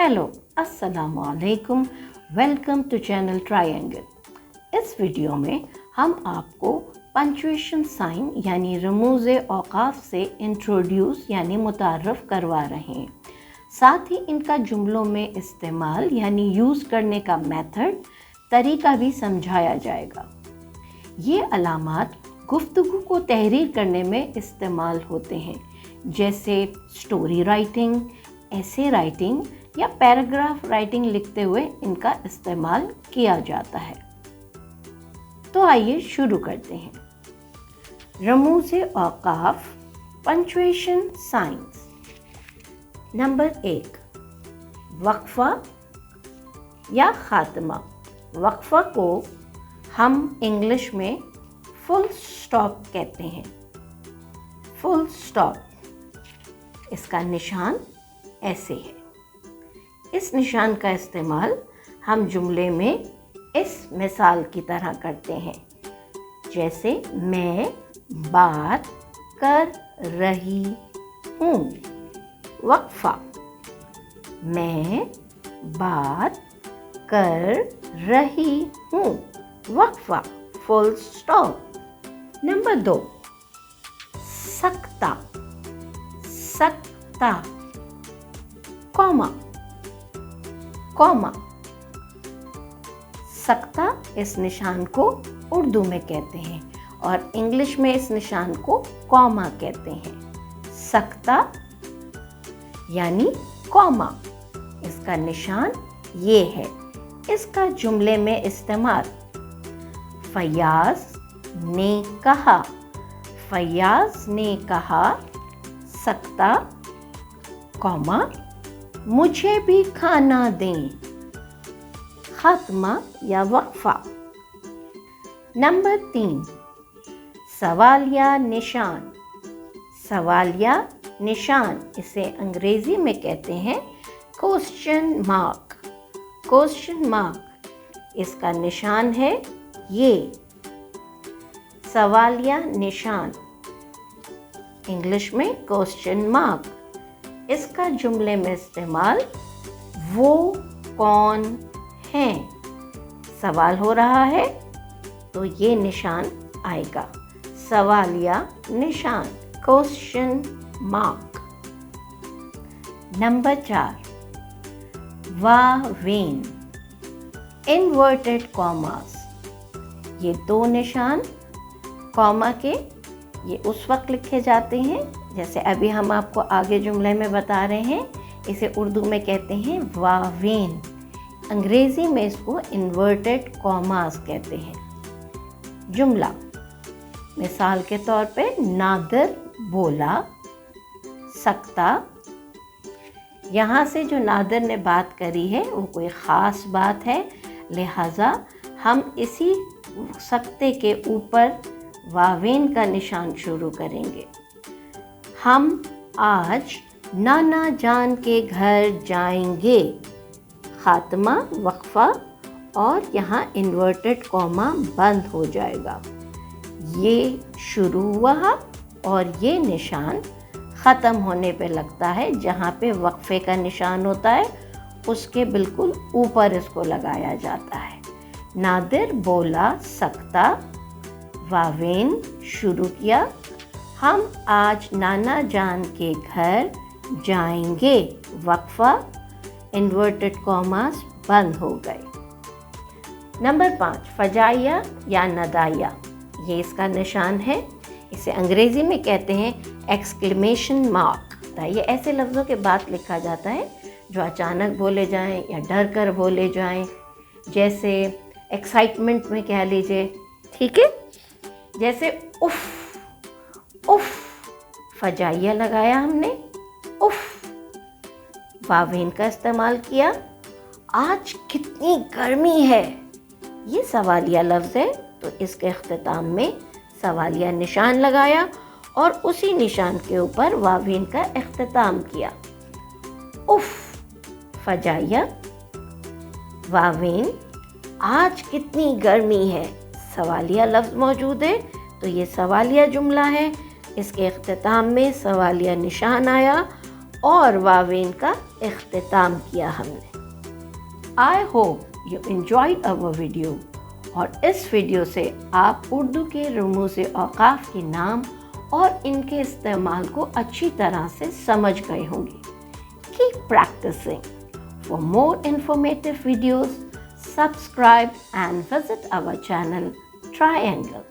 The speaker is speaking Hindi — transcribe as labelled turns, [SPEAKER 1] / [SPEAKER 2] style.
[SPEAKER 1] हेलो अस्सलामु अलैकुम, वेलकम टू चैनल ट्रायंगल। इस वीडियो में हम आपको पंक्चुएशन साइन यानी रमूज़े औक़ाफ़ से इंट्रोड्यूस यानी मुतारफ़ करवा रहे हैं। साथ ही इनका जुमलों में इस्तेमाल यानी यूज़ करने का मेथड तरीका भी समझाया जाएगा। ये अलामात गुफ्तगू को तहरीर करने में इस्तेमाल होते हैं, जैसे स्टोरी राइटिंग, ऐसे राइटिंग या पैराग्राफ राइटिंग लिखते हुए इनका इस्तेमाल किया जाता है। तो आइए शुरू करते हैं। रमूज़े औक़ाफ़ पंक्चुएशन साइंस। नंबर 1, वक्फ़ा या ख़ात्मा। वक्फ़ा को हम इंग्लिश में फुल स्टॉप कहते हैं। फुल स्टॉप, इसका निशान ऐसे है। इस निशान का इस्तेमाल हम जुमले में इस मिसाल की तरह करते हैं, जैसे मैं बात कर रही हूँ। वक्फ़ा, मैं बात कर रही हूँ। वक्फ़ा, फुल स्टॉप। नंबर 2, सकता। सकता, कॉमा। कॉमा, सकता इस निशान को उर्दू में कहते हैं और इंग्लिश में इस निशान को कॉमा कहते हैं। सकता यानी कॉमा, इसका निशान ये है। इसका जुमले में इस्तेमाल, फयाज ने कहा। फयाज ने कहा, सकता, कॉमा, मुझे भी खाना दें। ख़ात्मा या वक्फ़ा। नंबर 3, सवालिया निशान। सवालिया निशान, इसे अंग्रेज़ी में कहते हैं क्वेश्चन मार्क। क्वेश्चन मार्क, इसका निशान है ये। सवालिया निशान, इंग्लिश में क्वेश्चन मार्क। इसका जुमले में इस्तेमाल, वो कौन हैं। सवाल हो रहा है तो ये निशान आएगा, सवालिया निशान, क्वेश्चन मार्क। नंबर 4, वावेन, इन्वर्टेड कॉमास। ये दो निशान कॉमा के ये उस वक्त लिखे जाते हैं, जैसे अभी हम आपको आगे जुमले में बता रहे हैं। इसे उर्दू में कहते हैं वावेन, अंग्रेज़ी में इसको इन्वर्टेड कॉमास कहते हैं। जुमला, मिसाल के तौर पे नादिर बोला, सकता। यहाँ से जो नादिर ने बात करी है वो कोई ख़ास बात है, लिहाजा हम इसी सकते के ऊपर वावेन का निशान शुरू करेंगे। हम आज नाना जान के घर जाएंगे। ख़ात्मा, वक्फ़ा, और यहाँ इन्वर्टेड कॉमा बंद हो जाएगा। ये शुरू हुआ और ये निशान ख़त्म होने पे लगता है। जहाँ पे वक्फ़े का निशान होता है उसके बिल्कुल ऊपर इसको लगाया जाता है। नादिर बोला, सकता, वावेन शुरू किया, हम आज नाना जान के घर जाएंगे। वक्फ़ा, इन्वर्टेड कॉमास बंद हो गए। नंबर 5, फजाइया या नदाइया। ये इसका निशान है। इसे अंग्रेज़ी में कहते हैं एक्सक्लेमेशन मार्क। ये ऐसे लफ्ज़ों के बाद लिखा जाता है जो अचानक बोले जाएं या डर कर बोले जाएं, जैसे एक्साइटमेंट में कह लीजिए, ठीक है। जैसे उफ़, उफ़, फजाइया लगाया हमने, उफ़, वावेन का इस्तेमाल किया। आज कितनी गर्मी है, ये सवालिया लफ्ज़ है तो इसके इख्तिताम में सवालिया निशान लगाया और उसी निशान के ऊपर वावेन का इख्तिताम किया। उफ़, फजाइया, वावेन, आज कितनी गर्मी है, सवालिया लफ्ज़ मौजूद है तो ये सवालिया जुमला है। इसके इख्तिताम में सवालिया निशान आया और वावेन का इख्तिताम किया हमने। I hope you enjoyed our video, और इस वीडियो से आप उर्दू के रमूज़ औक़ाफ़ के नाम और इनके इस्तेमाल को अच्छी तरह से समझ गए होंगे। Keep practicing. For more informative videos, subscribe and visit our channel Triangle.